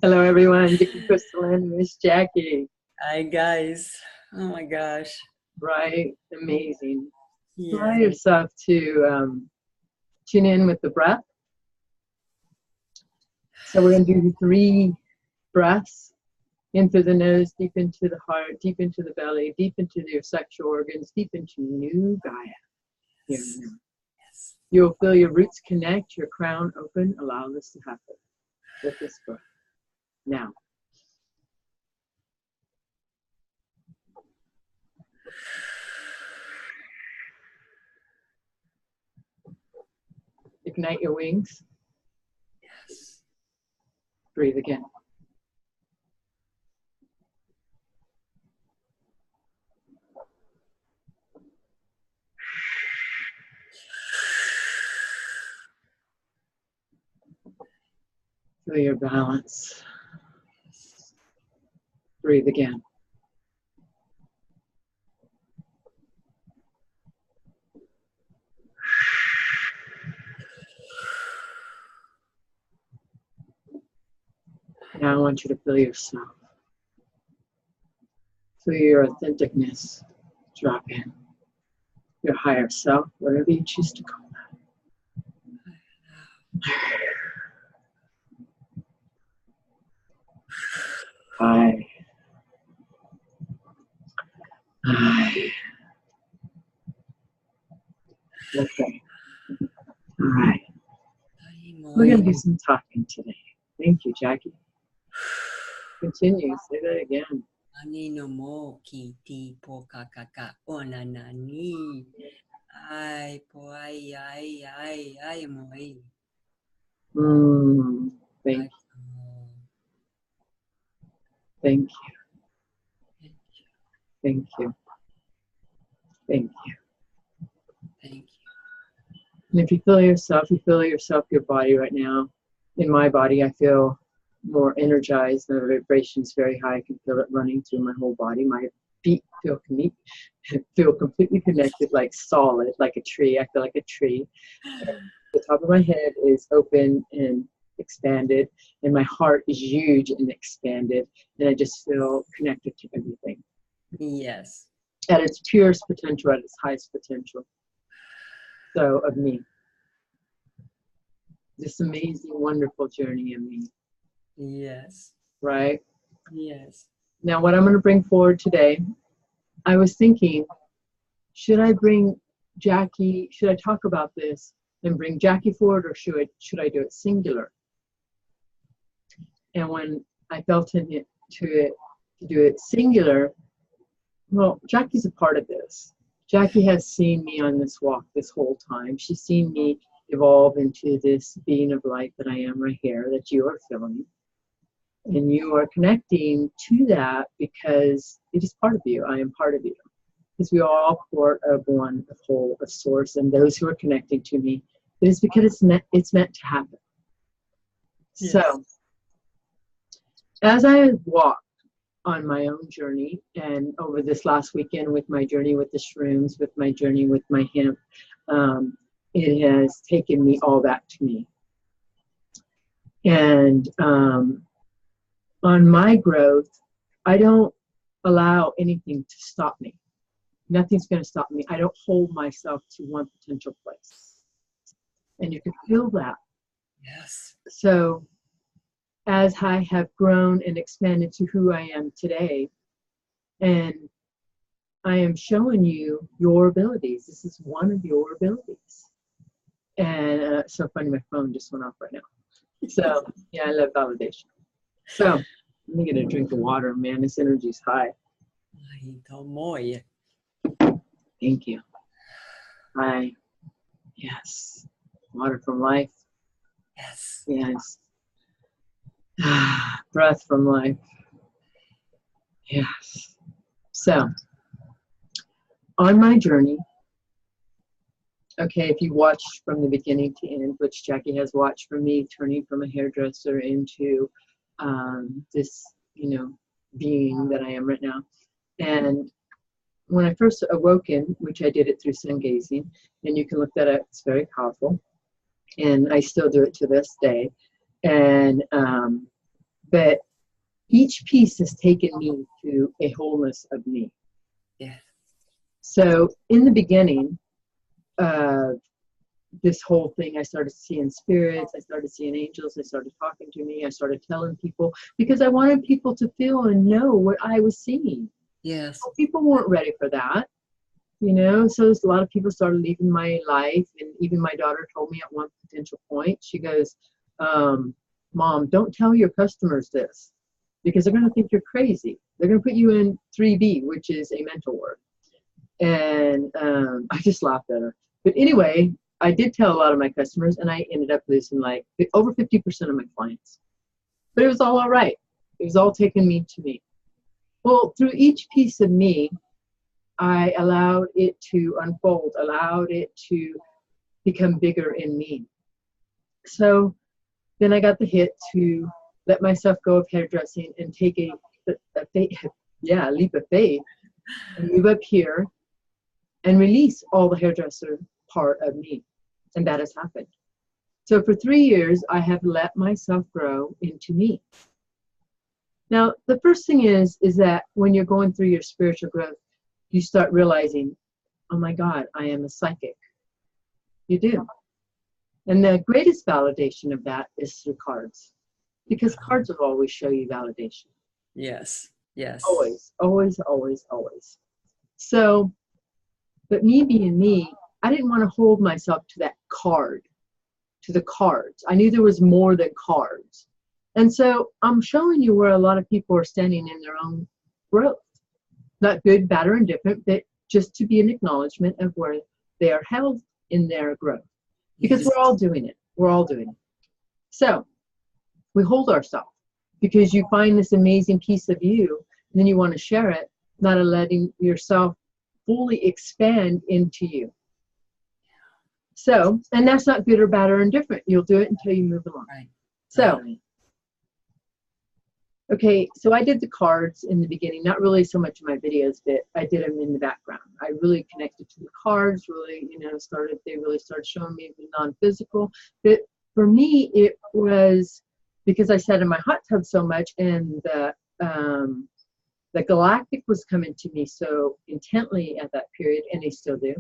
Hello, everyone. Vicky, Crystal, and Miss Jackie. Hi, guys. Oh my gosh. Right? Amazing. Allow Yeah. yourself to tune in with the breath. So we're going to do 3 breaths in through the nose, deep into the heart, deep into the belly, deep into your sexual organs, deep into new Gaia. Here and now. Yes. You'll feel your roots connect, your crown open. Allow this to happen with this breath. Now. Ignite your wings. Yes. Breathe again. Feel your balance. Breathe again. Now I want you to feel yourself. Feel your authenticness drop in. Your higher self, whatever you choose to call that. I. Okay. All right. We're going to do some talking today. Thank you, Jackie. Continue. Say that again. Ani no mo kiti po kakaka onanani. Ay po ay mo ay. Thank you. Thank you. Thank you. Thank you. Thank you. And if you feel yourself, your body right now. In my body, I feel more energized. The vibration is very high. I can feel it running through my whole body. My feet feel completely connected, like solid, like a tree. I feel like a tree. And the top of my head is open and expanded, and my heart is huge and expanded, and I just feel connected to everything. Yes. At its purest potential, at its highest potential. So of me. This amazing, wonderful journey in me. Yes. Right? Yes. Now, what I'm going to bring forward today, I was thinking, should I bring Jackie, should I talk about this and bring Jackie forward, or should I do it singular? And when I felt in it to do it singular, well, Jackie's a part of this. Jackie has seen me on this walk this whole time. She's seen me evolve into this being of light that I am right here, that you are feeling. And you are connecting to that because it is part of you. I am part of you. Because we are all part of one, of whole, of source. And those who are connecting to me, it is because it's meant to happen. Yes. So, as I walked on my own journey, and over this last weekend with my journey with the shrooms, with my journey with my hemp, it has taken me all back to me. And on my growth, I don't allow anything to stop me. Nothing's going to stop me. I don't hold myself to one potential place. And you can feel that. Yes. So as I have grown and expanded to who I am today, and I am showing you your abilities. This is one of your abilities. And so funny, my phone just went off right now. So yeah, I love validation. So let me get a drink of water, man. This energy's high. Thank you. Hi. Yes. Water from life. Yes. Yes. Breath from life. Yes. So, on my journey, okay, if you watched from the beginning to end, which Jackie has watched from me, turning from a hairdresser into this, being that I am right now. And when I first awoken, which I did it through sun gazing, and you can look that up, it's very powerful. And I still do it to this day. And but each piece has taken me to a wholeness of me. Yeah. So in the beginning, this whole thing, I started seeing spirits, I started seeing angels, they started talking to me, I started telling people, because I wanted people to feel and know what I was seeing. Yes. Well, people weren't ready for that, you know, so a lot of people started leaving my life, and even my daughter told me at one potential point, she goes, Mom, don't tell your customers this, because they're going to think you're crazy. They're going to put you in 3B, which is a mental ward. And I just laughed at her. But anyway, I did tell a lot of my customers, and I ended up losing like over 50% of my clients. But it was all right. It was all taking me to me. Well, through each piece of me, I allowed it to unfold, allowed it to become bigger in me. So then I got the hit to let myself go of hairdressing and take a leap of faith and move up here and release all the hairdresser part of me. And that has happened. So for 3 years, I have let myself grow into me. Now, the first thing is that when you're going through your spiritual growth, you start realizing, oh my God, I am a psychic. You do. And the greatest validation of that is through cards, because cards will always show you validation. Yes. Yes. Always, always, always, always. So, but me being me, I didn't want to hold myself to that card, to the cards. I knew there was more than cards. And so I'm showing you where a lot of people are standing in their own growth. Not good, bad, or indifferent, but just to be an acknowledgement of where they are held in their growth. Because we're all doing it. We're all doing it. So we hold ourselves, because you find this amazing piece of you, and then you want to share it, not letting yourself fully expand into you. So, and that's not good or bad or indifferent. You'll do it until you move along. Right. So, okay, so I did the cards in the beginning, not really so much in my videos, but I did them in the background. I really connected to the cards, really, you know, they really started showing me the non-physical. But for me, it was because I sat in my hot tub so much, and the galactic was coming to me so intently at that period, and they still do.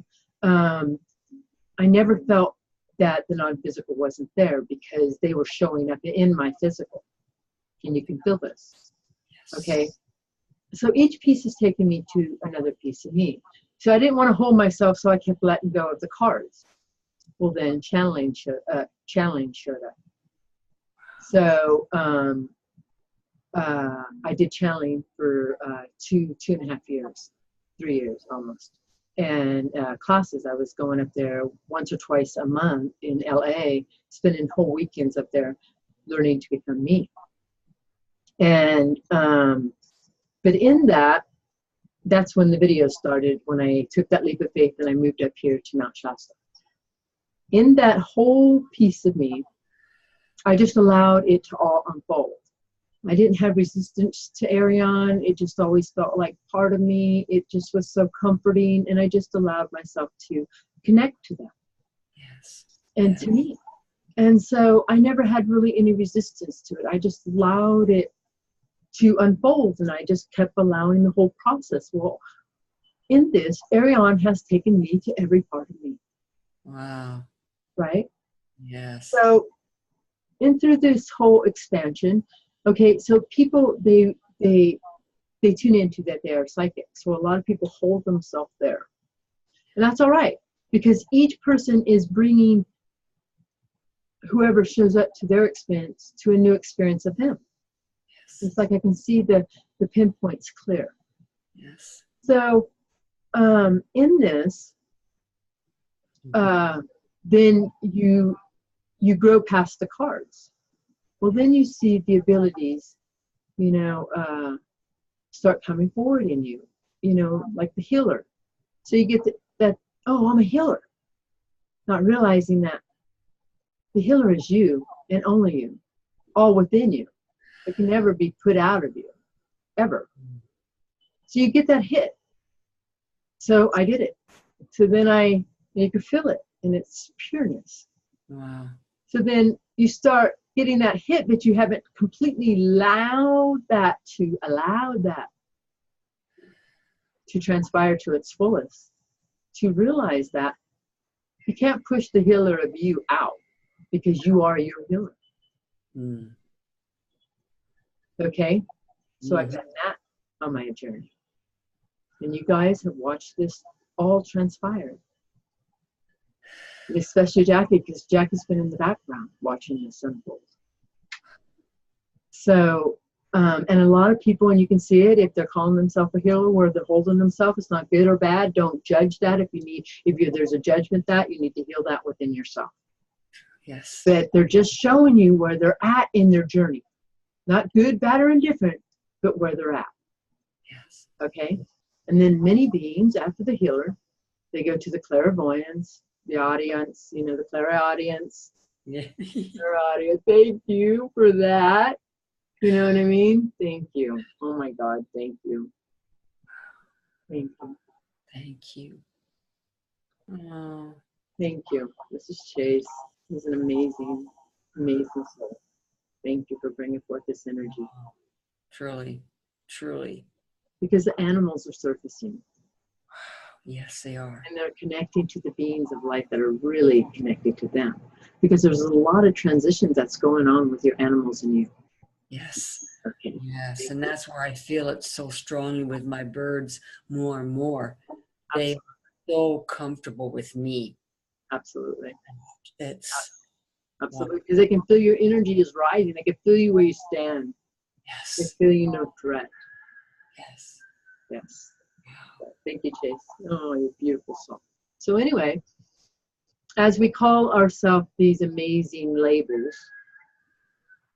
I never felt that the non-physical wasn't there, because they were showing up in my physical. And you can feel this. Yes. Okay. So each piece is taking me to another piece of me. So I didn't want to hold myself, so I kept letting go of the cards. Well, then channeling showed up. So I did channeling for 2.5 years, 3 years almost. And classes, I was going up there once or twice a month in LA, spending whole weekends up there learning to become me. And but in that's when the video started, when I took that leap of faith and I moved up here to Mount Shasta. In that whole piece of me, I just allowed it to all unfold. I didn't have resistance to Airion. It just always felt like part of me. It just was so comforting, and I just allowed myself to connect to that. Yes. And yes. to me. And so I never had really any resistance to it. I just allowed it to unfold, and I just kept allowing the whole process. Well, in this, Airion has taken me to every part of me. Wow. Right? Yes. So, and through this whole expansion, okay, so people, they tune into that they are psychic. So a lot of people hold themselves there. And that's all right, because each person is bringing whoever shows up to their experience to a new experience of him. Yes. It's like I can see the pinpoints clear. Yes. So in this, then you grow past the cards. Well, then you see the abilities, you know, start coming forward in you, you know, like the healer. So you get that, oh, I'm a healer. Not realizing that the healer is you and only you, all within you. It can never be put out of you, ever. So you get that hit. So I did it. So then you could feel it in its pureness. Wow. So then you start getting that hit, but you haven't completely allowed that to transpire to its fullest, to realize that you can't push the healer of you out because you are your healer. Mm. Okay? So I've done that on my journey. And you guys have watched this all transpire. And especially Jackie, because Jackie's been in the background watching this unfold. So, and a lot of people, and you can see it if they're calling themselves a healer, where they're holding themselves, it's not good or bad. Don't judge that. If there's a judgment that, you need to heal that within yourself. Yes. But they're just showing you where they're at in their journey. Not good, bad, or indifferent, but where they're at. Yes. Okay? And then many beings, after the healer, they go to the clairvoyance, the audience, the clairaudience. Yeah. Clairaudience. Thank you for that. You know what I mean? Thank you. Oh my God, thank you. Thank you. Thank you. Oh. Thank you. This is Chase. He's an amazing, amazing soul. Thank you for bringing forth this energy. Truly, truly. Because the animals are surfacing. Yes, they are. And they're connecting to the beings of light that are really connected to them. Because there's a lot of transitions that's going on with your animals and you. Yes. Okay. Yes. And that's where I feel it so strongly with my birds more and more. They are so comfortable with me. Absolutely. It's absolutely. Because they can feel your energy is rising. They can feel you where you stand. yes. They feel you no threat. Yes. Yes. Thank you, Chase. Oh, you're beautiful soul. So anyway, as we call ourselves these amazing labels,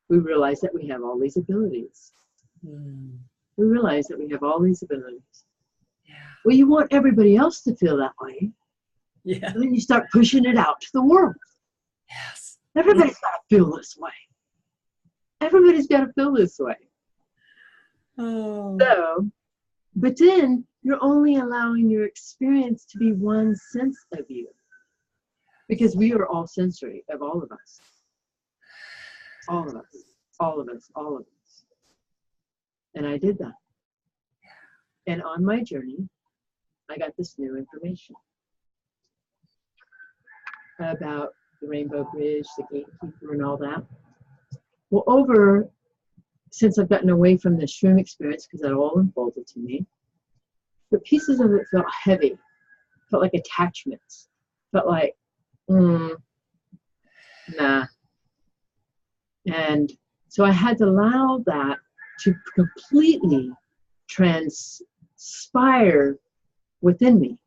we realize that we have all these abilities. Mm. We realize that we have all these abilities. Yeah. Well, you want everybody else to feel that way. Yeah. And then you start pushing it out to the world. Yes. Everybody's got to feel this way. Everybody's got to feel this way. Oh. So, but then you're only allowing your experience to be one sense of you. Because we are all sensory of all of us. All of us. All of us. All of us. And I did that. And on my journey, I got this new information about the Rainbow Bridge, the gatekeeper, and all that. Well, since I've gotten away from the shroom experience, because that all unfolded to me, the pieces of it felt heavy, felt like attachments, felt like, nah. And so I had to allow that to completely transpire within me.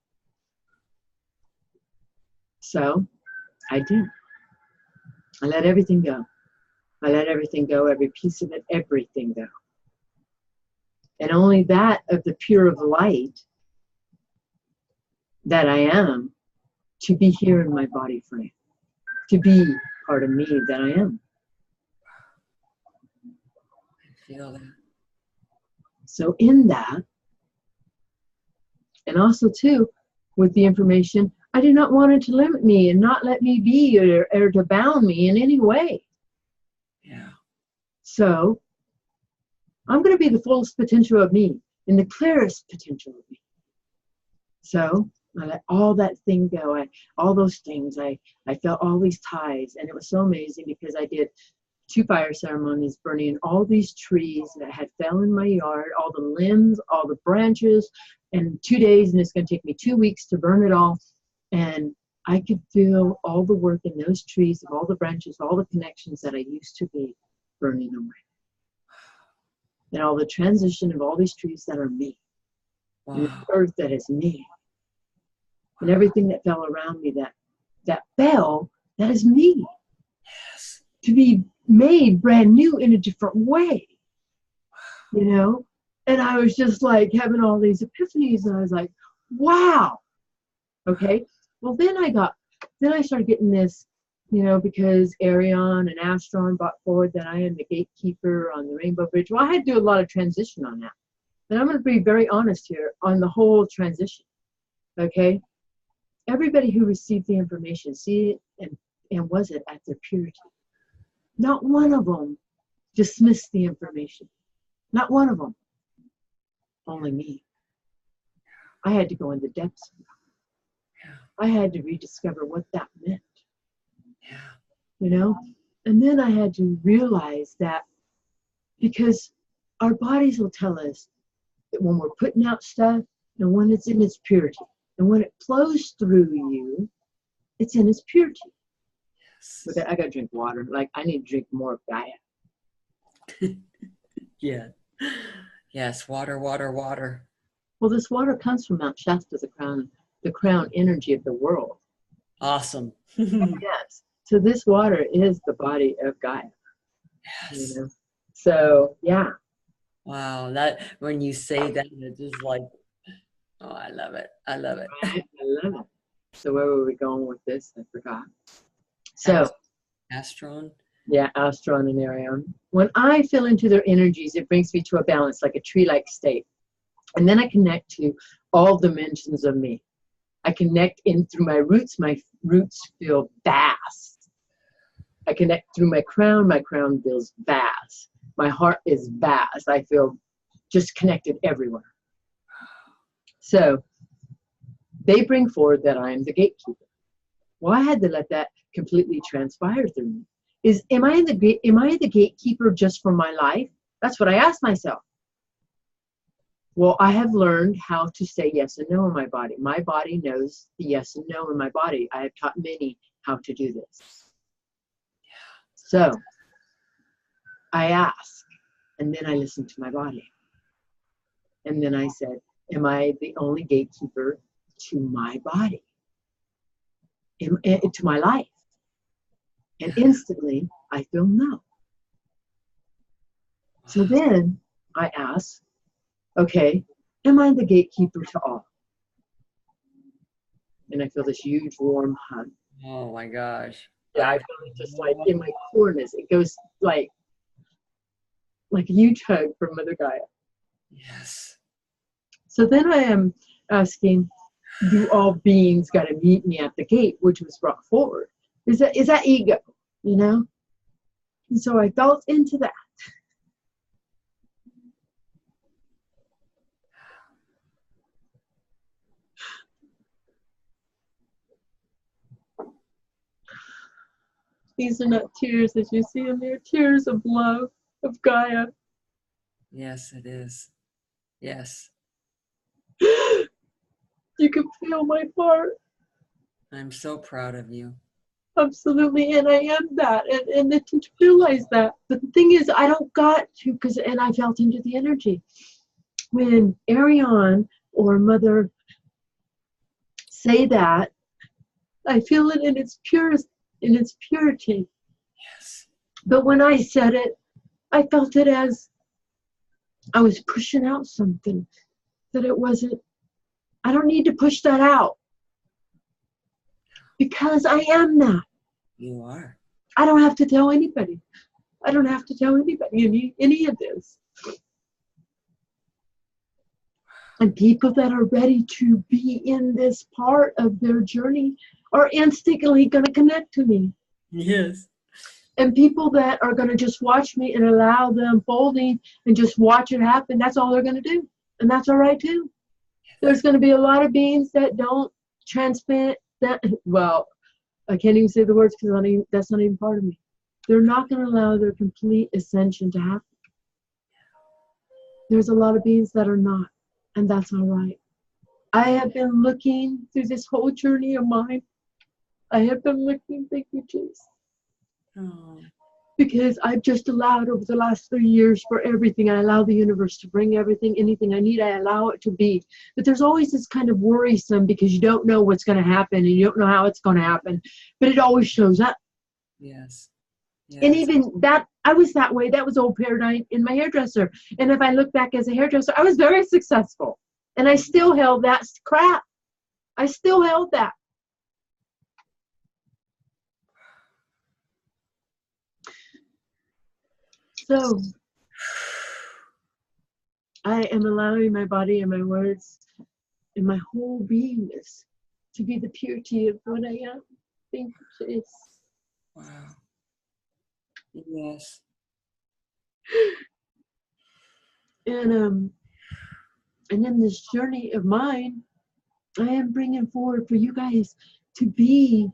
So I did. I let everything go. I let everything go, every piece of it, everything go. And only that of the pure of light that I am, to be here in my body frame, to be part of me that I am. I feel that. So in that, and also too, with the information, I did not want it to limit me and not let me be or to bound me in any way. Yeah. So I'm going to be the fullest potential of me, in the clearest potential of me. So I let all that thing go. All those things. I felt all these ties, and it was so amazing because I did 2 fire ceremonies, burning all these trees that had fell in my yard, all the limbs, all the branches, and 2 days, and it's going to take me 2 weeks to burn it all. And I could feel all the work in those trees, of all the branches, all the connections that I used to be burning away. And all the transition of all these trees that are me. Wow. And the earth that is me. And everything that fell around me that fell, that is me. Yes. To be made brand new in a different way. You know? And I was just like having all these epiphanies, and I was like, wow. Okay. Well, then I started getting this, because Airion and Astron brought forward that I am the gatekeeper on the Rainbow Bridge. Well, I had to do a lot of transition on that. And I'm going to be very honest here on the whole transition. Okay. Everybody who received the information, see it and was it at their purity. Not one of them dismissed the information. Not one of them. Only me. I had to go in the depths. I had to rediscover what that meant. Yeah. You know? And then I had to realize that because our bodies will tell us that when we're putting out stuff and when it's in its purity, and when it flows through you, it's in its purity. Yes. But I got to drink water. Like, I need to drink more of Gaia. Yeah. Yes, water, water, water. Well, this water comes from Mount Shasta, the crown energy of the world. Awesome. Yes. So this water is the body of Gaia. Yes. You know? So, yeah. Wow, that when you say that, it's just like, oh, I love it. I love it. Right? I love it. So where were we going with this? I forgot. So, Astron. yeah, Astron and Airion. When I feel into their energies, it brings me to a balance, like a tree-like state. And then I connect to all dimensions of me. I connect in through my roots. My roots feel vast. I connect through my crown feels vast. My heart is vast. I feel just connected everywhere. So they bring forward that I am the gatekeeper. Well, I had to let that completely transpire through me. Am I the gatekeeper just for my life? That's what I asked myself. Well, I have learned how to say yes and no in my body. My body knows the yes and no in my body. I have taught many how to do this. So I ask, and then I listen to my body. And then I said, am I the only gatekeeper to my body? To my life? And instantly, I feel no. So then I ask, okay, am I the gatekeeper to all? And I feel this huge warm hug. Oh my gosh. Yeah, I feel it just like in my corners. It goes like a huge hug from Mother Gaia. Yes. So then I am asking, do all beings got to meet me at the gate, which was brought forward? Is that ego, you know? And so I felt into that. These are not tears as you see them. They're tears of love, of Gaia. Yes, it is. Yes. You can feel my heart. I'm so proud of you. Absolutely, and I am that, and to realize that. But the thing is, I don't got to, and I felt into the energy. When Airion or Mother say that, I feel it in its purity. Yes. But when I said it, I felt it as I was pushing out something that it wasn't. I don't need to push that out because I am that. You are. I don't have to tell anybody. I don't have to tell anybody any of this. And people that are ready to be in this part of their journey are instantly going to connect to me. Yes. And people that are going to just watch me and allow the unfolding and just watch it happen, that's all they're going to do. And that's all right too. There's going to be a lot of beings that don't transplant that. Well, I can't even say the words because that's not even part of me. They're not going to allow their complete ascension to happen. There's a lot of beings that are not, and that's all right. I have been looking through this whole journey of mine. I have been looking, thank you, Jesus. Oh. Because I've just allowed over the last 3 years for everything. I allow the universe to bring everything, anything I need, I allow it to be. But there's always this kind of worrisome because you don't know what's going to happen and you don't know how it's going to happen. But it always shows up. Yes. Yes. And even that, I was that way. That was old paradigm in my hairdresser. And if I look back as a hairdresser, I was very successful. And I still held that crap. I still held that. So I am allowing my body and my words and my whole beingness to be the purity of what I am. Thank you, Jesus. Wow. Yes. And in this journey of mine, I am bringing forward for you guys to be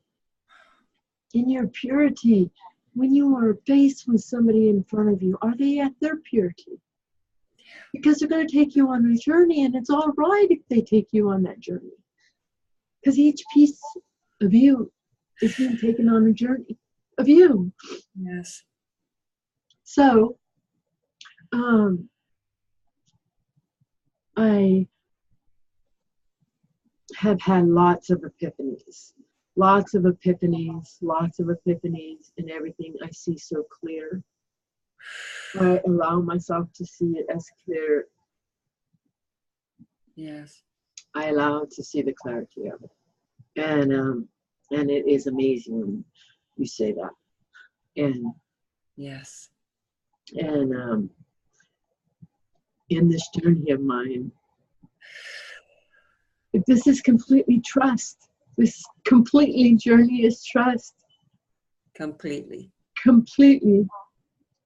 in your purity. When you are faced with somebody in front of you, are they at their purity? Because they're going to take you on a journey, and it's all right if they take you on that journey. Because each piece of you is being taken on a journey of you. Yes. So, I have had lots of epiphanies, and everything I see so clear. I allow myself to see it as clear. Yes. I allow to see the clarity of it. And it is amazing when you say that. And yes. And in this journey of mine, this is completely trust. This completely journey is trust. Completely.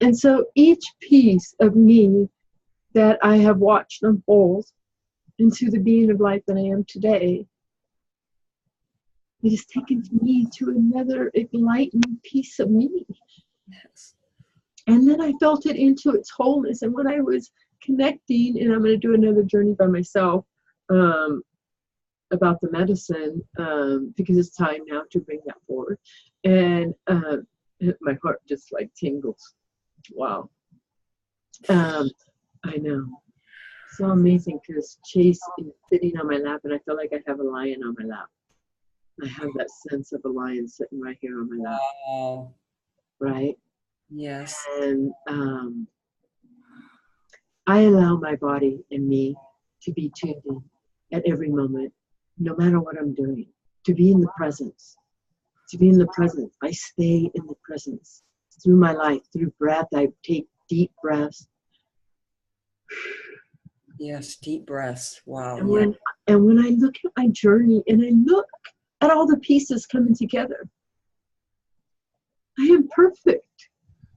And so each piece of me that I have watched unfold into the being of life that I am today, it has taken me to another enlightened piece of me. Yes. And then I felt it into its wholeness. And when I was connecting, and I'm going to do another journey by myself about the medicine, because it's time now to bring that forward. And my heart just like tingles. Wow. I know. So amazing, because Chase is sitting on my lap, and I feel like I have a lion on my lap. I have that sense of a lion sitting right here on my lap. Wow. Right? Yes. And I allow my body and me to be tuned in at every moment, no matter what I'm doing, to be in the presence. To be in the presence. I stay in the presence. Through my life, through breath, I take deep breaths. Yes, deep breaths. Wow. And when I look at my journey and I look at all the pieces coming together, I am perfect.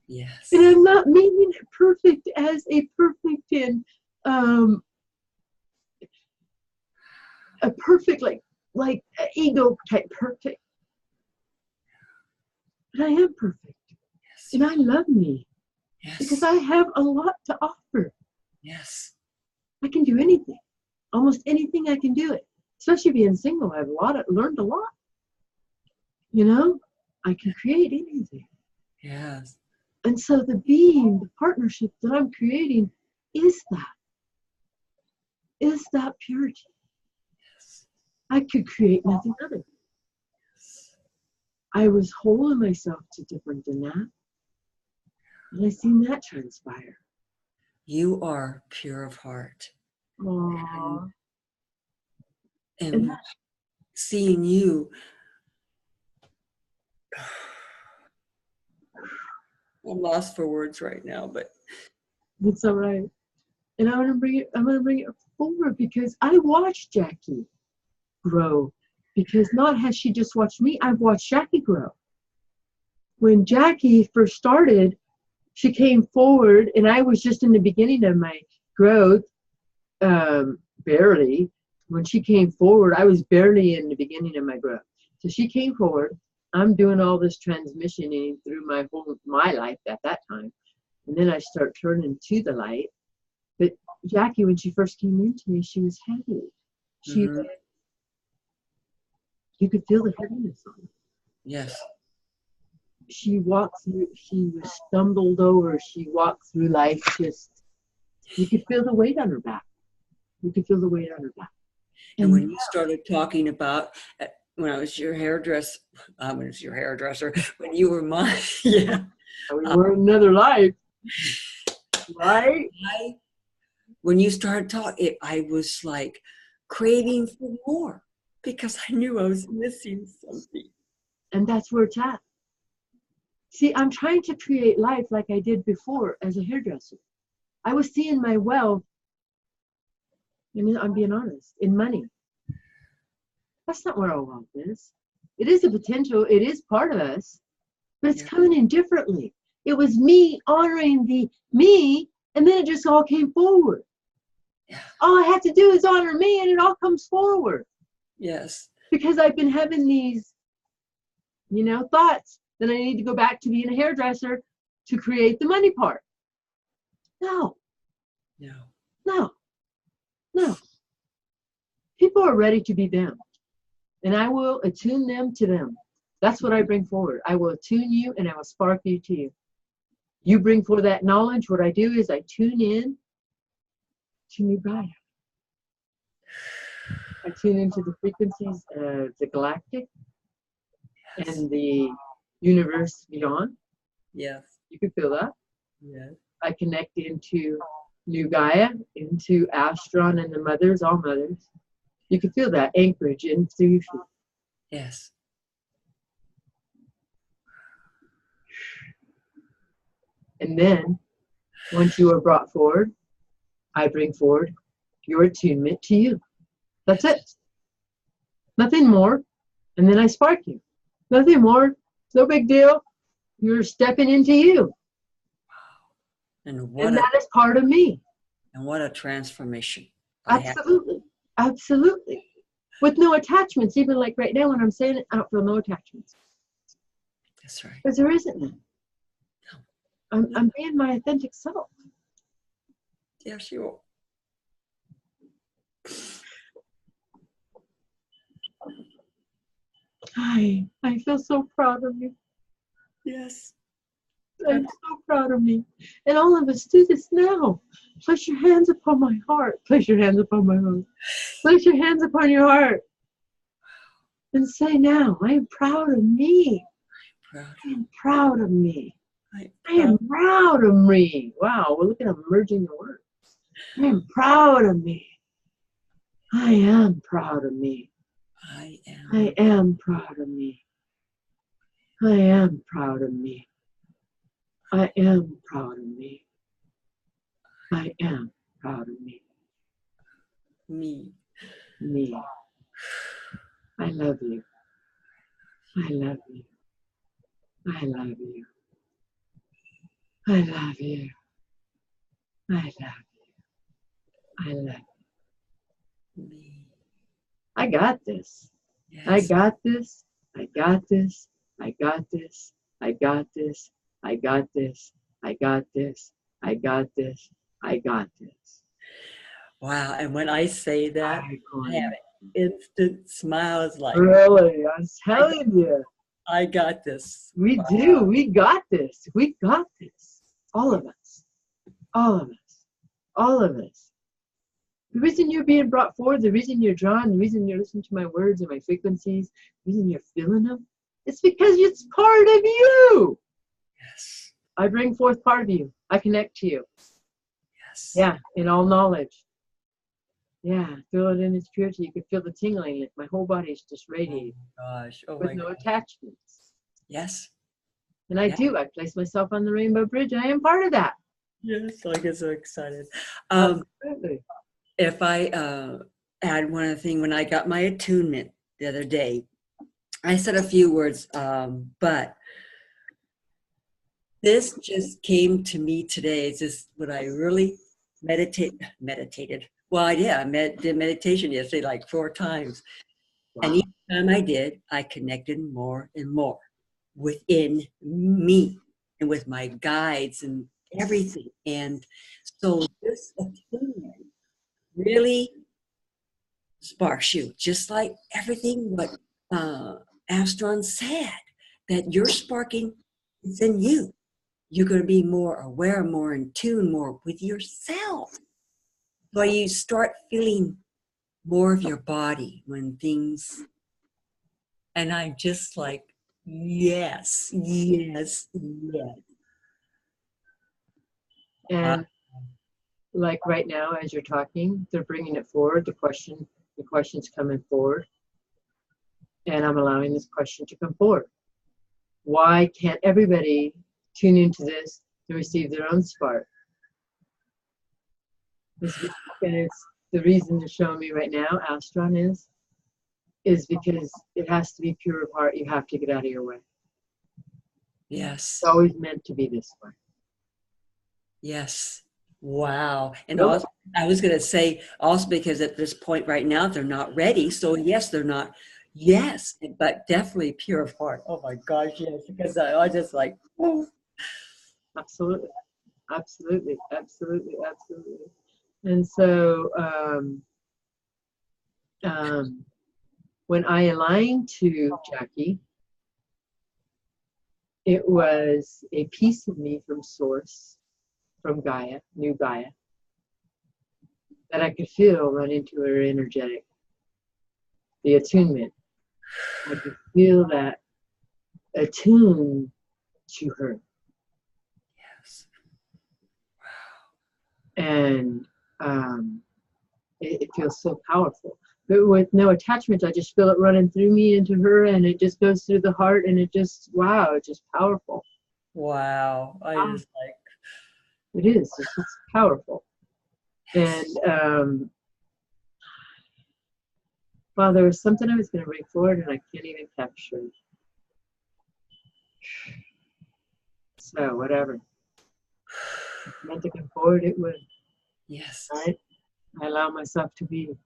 Yes. And I'm not meaning it perfect as a perfect in a perfect like ego type perfect. But I am perfect. Yes. And I love me. Yes. Because I have a lot to offer. Yes. I can do anything. Almost anything I can do it. Especially being single, I've learned a lot. You know, I can create anything. Yes. And so the partnership that I'm creating is that purity. Yes. I could create nothing other. Yes. I was holding myself to different than that. And I seen that transpire. You are pure of heart. Aww. And seeing you, I'm lost for words right now, but it's all right. And I'm gonna bring it forward, because I watched Jackie grow. Because not has she just watched me, I've watched Jackie grow. When Jackie first started, she came forward, and I was just in the beginning of my growth, barely. When she came forward, I was barely in the beginning of my growth. So she came forward. I'm doing all this transmissioning through my life at that time. And then I start turning to the light. But Jackie, when she first came into me, she was heavy. You could feel the heaviness on her. yes. She walked through, she was stumbled over, she walked through life just, you could feel the weight on her back. And when you started talking about when I was your hairdresser, when you were mine, yeah. We were in another life, right? When you started talking, I was like craving for more, because I knew I was missing something. And that's where it's at. See, I'm trying to create life like I did before as a hairdresser. I was seeing my wealth, and I'm being honest, in money. That's not where our wealth is. It is a potential, it is part of us, but it's coming in differently. It was me honoring the me, and then it just all came forward. Yeah. All I have to do is honor me, and it all comes forward. Yes. Because I've been having these, thoughts that I need to go back to being a hairdresser to create the money part. No. People are ready to be them. And I will attune them to them. That's what I bring forward. I will attune you and I will spark you to you. You bring forward that knowledge. What I do is I tune in to New Gaia. I tune into the frequencies of the galactic and the universe beyond. Yes. You can feel that. Yes. I connect into New Gaia, into Astron and the mothers, all mothers. You can feel that anchorage into your feet. Yes. And then, once you are brought forward, I bring forward your attunement to you. That's it. Nothing more. And then I spark you. Nothing more. No big deal. You're stepping into you. And that is part of me. And what a transformation. Absolutely. Absolutely. With no attachments. Even like right now when I'm saying it, I don't feel no attachments. That's right. Because there isn't none. I'm being my authentic self. Yes, you are. I feel so proud of you. Yes. I'm so proud of me. And all of us do this now. Place your hands upon my heart. Place your hands upon my heart. Place your hands upon your heart. And say now, I am proud of me. I am proud of me. I am proud of me. Wow, well, look at them merging the words. I am proud of me. I am proud of me. I am proud of me. I am proud of me. I am proud of me. I am proud of me. Me. I love you. I love you. I love you. I love you. I love you. I love you. Me. I got this. Yes. I got this. I got this. I got this. I got this. I got this. I got this. I got this. I got this. Wow. And when I say that, I have instant smiles like, really? I'm telling you. I got this. We do. We got this. We got this. All of us. All of us. All of us. The reason you're being brought forward, the reason you're drawn, the reason you're listening to my words and my frequencies, the reason you're feeling them, it's because it's part of you. Yes. I bring forth part of you. I connect to you. Yes. Yeah, in all knowledge. Yeah, feel it in its purity. You can feel the tingling. Like my whole body is just radiating. Oh my gosh. Oh with my no God. attachments. Yes. And I do. I place myself on the Rainbow Bridge. I am part of that. Yes, I get so excited. Absolutely. If I add one other thing, when I got my attunement the other day, I said a few words, but this just came to me today. It's just what I really meditated. Well, I did. I did meditation yesterday like 4 times. Wow. And each time I did, I connected more and more within me and with my guides and everything. And so this attunement really sparks you, just like everything what Astron said, that you're sparking is in you. You're going to be more aware, more in tune, more with yourself. So you start feeling more of your body when things, and I'm just like, yes, yes, yes. And like right now, as you're talking, they're bringing it forward. The question's coming forward. And I'm allowing this question to come forward. Why can't everybody tune into this to receive their own spark? And it's the reason they're showing me right now, Astron is because it has to be pure of heart. You have to get out of your way. Yes. It's always meant to be this way. Yes. Wow. And Nope. also, I was going to say also because at this point right now, they're not ready. So yes, they're not. Yes, but definitely pure of heart. Oh my gosh, yes. Because I was just like, oh. Absolutely. Absolutely. Absolutely. Absolutely. And so when I aligned to Jackie, it was a piece of me from Source, from Gaia, new Gaia, that I could feel run into her energetic, the attunement. I could feel that attune to her. Yes. And it feels so powerful. But with no attachment, I just feel it running through me into her, and it just goes through the heart, and it just, wow, it's just powerful. Wow. I just like, It is. It's just powerful. yes. And well, there was something I was going to bring forward, and I can't even capture it. So whatever. If it's meant to come forward, it would. Yes. Right? I allow myself to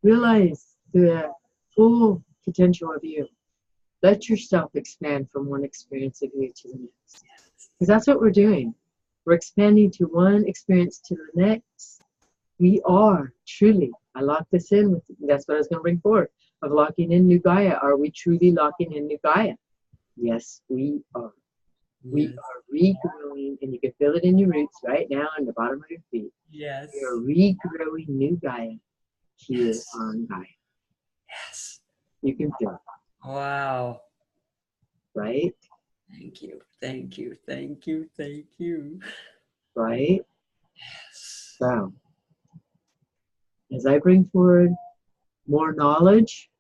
realize the full potential of you. Let yourself expand from one experience of you to the next. Because that's what we're doing. We're expanding to one experience to the next. We are truly, I lock this in with, that's what I was going to bring forward, of locking in new Gaia. Are we truly locking in new Gaia? Yes, we are. We Yes. are regrowing, and you can feel it in your roots right now on the bottom of your feet. Yes. We are regrowing new Gaia here Yes. on Gaia. Yes. You can feel it, Wow. right? Thank you. Thank you. Thank you. Thank you. Right? Yes. So, as I bring forward more knowledge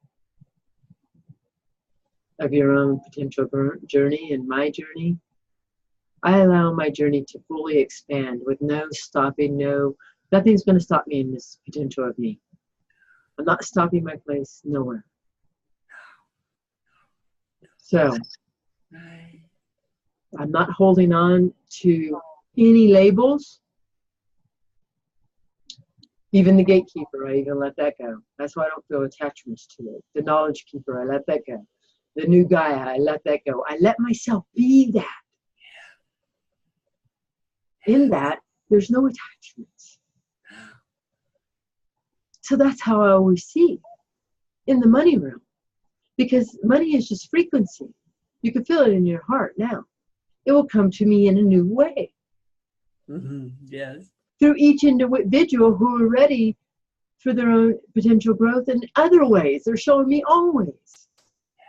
of your own potential journey and my journey, I allow my journey to fully expand with no stopping, nothing's going to stop me in this potential of me. I'm not stopping my place nowhere. So, Right. I'm not holding on to any labels. Even the gatekeeper, I even let that go. That's why I don't feel attachments to it. The knowledge keeper, I let that go. The new Gaia, I let that go. I let myself be that. In that, there's no attachments. So that's how I always see in the money realm. Because money is just frequency. You can feel it in your heart now. It will come to me in a new way. Mm-hmm. Yes. Through each individual who are ready for their own potential growth in other ways. They're showing me always.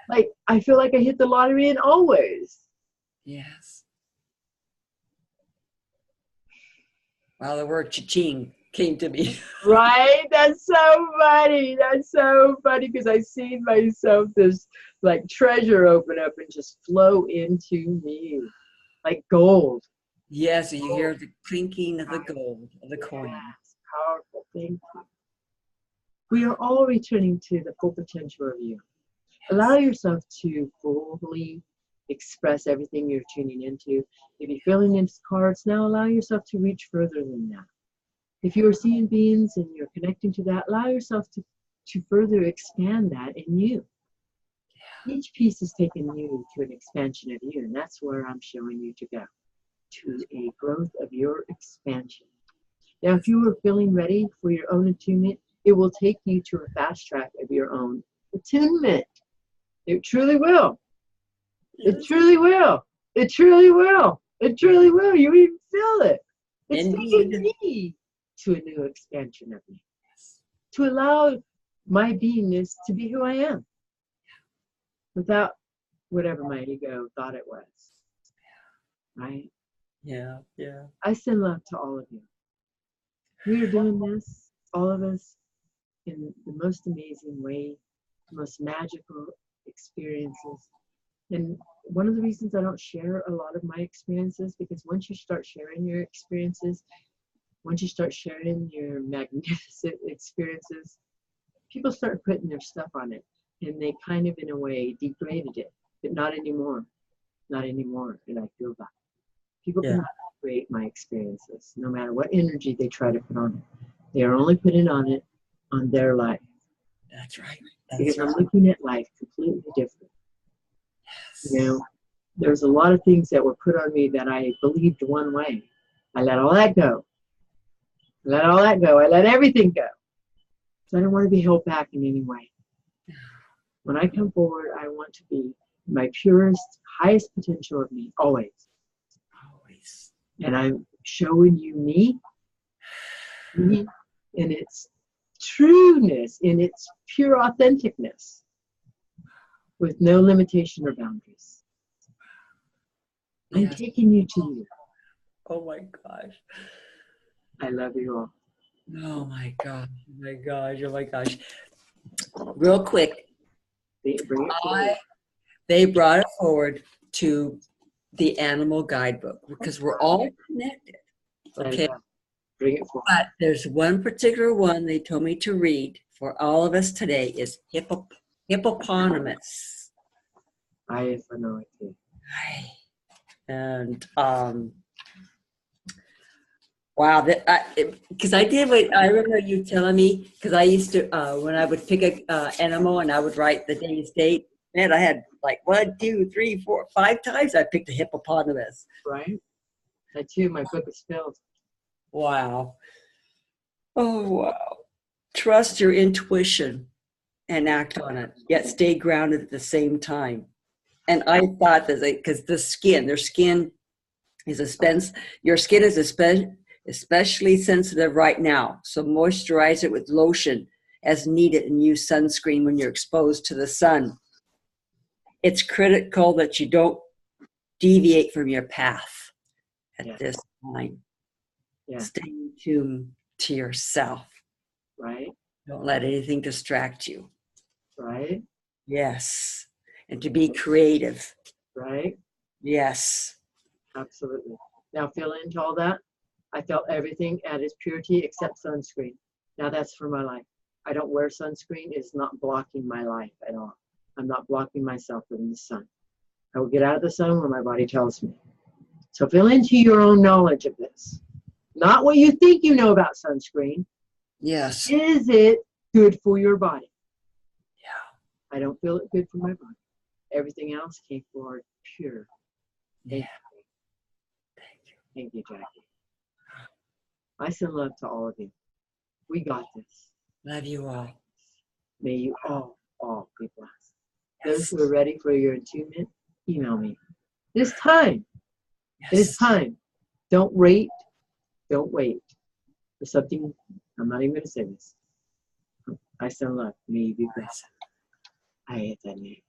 Like, I feel like I hit the lottery in always. Yes. Wow, the word cha-ching came to me. Right? That's so funny. That's so funny because I see myself this like treasure open up and just flow into me like gold. Yes, you hear the clinking of the gold, of the coin. Yes, powerful. Thank you. We are all returning to the full potential of you. Allow yourself to fully express everything you're tuning into. If you're filling in cards now, allow yourself to reach further than that. If you are seeing beings and you're connecting to that, allow yourself to further expand that in you. Each piece is taking you to an expansion of you, and that's where I'm showing you to go, to a growth of your expansion. Now, if you are feeling ready for your own attunement, it will take you to a fast track of your own attunement. It truly will. It truly will. It truly will. It truly will. You even feel it. It's taking Indeed. me to a new expansion of me. To allow my beingness to be who I am. Without whatever my ego thought it was. Right? Yeah, yeah. I send love to all of you. We are doing this, all of us, in the most amazing way, the most magical experiences. And one of the reasons I don't share a lot of my experiences, because once you start sharing your experiences, once you start sharing your magnificent experiences, people start putting their stuff on it. And they kind of, in a way, degraded it, but not anymore. Not anymore. And I feel that. People Yeah. cannot create my experiences, no matter what energy they try to put on it. They are only putting on it on their life. That's right. Because That's I'm right. looking at life completely different. Yes. You know, there's a lot of things that were put on me that I believed one way. I let all that go. I let all that go. I let everything go. So I don't want to be held back in any way. When I come forward, I want to be my purest, highest potential of me, always. Always. And I'm showing you me in its trueness, in its pure authenticness, with no limitation or boundaries. I'm Yes. taking you to you. Oh my gosh. I love you all. Oh my gosh. Oh my gosh. Oh my gosh. Real quick, Bring it forward. they brought it forward to the animal guidebook because we're all connected. Okay. Bring it forward. But there's one particular one they told me to read for all of us today is hippopotamus. I know it. And wow, because I did what I remember you telling me, because I used to when I would pick a animal and I would write the day's date. Man, I had like 1, 2, 3, 4, 5 times I picked a hippopotamus. Right? That too, my book is filled. Wow. Oh wow. Trust your intuition and act on it, yet stay grounded at the same time. And I thought that because their skin is your skin is especially sensitive right now. So moisturize it with lotion as needed and use sunscreen when you're exposed to the sun. It's critical that you don't deviate from your path at this time. Yeah. Stay tuned to yourself. Right? Don't let anything distract you. Right? Yes. And to be creative. Right? Yes. Absolutely. Now feel into all that. I felt everything at its purity except sunscreen. Now that's for my life. I don't wear sunscreen. It's not blocking my life at all. I'm not blocking myself from the sun. I will get out of the sun when my body tells me. So feel into your own knowledge of this. Not what you think you know about sunscreen. Yes. Is it good for your body? Yeah. I don't feel it good for my body. Everything else came forward pure. Thank you. Thank you, Jackie. I send love to all of you. We got this. Love you all. May you all be blessed. Yes. Those who are ready for your attunement, email me. It is time. Yes. It is time. Don't wait. Don't wait for something. I'm not even going to say this. I send love. May you be blessed. I hate that name.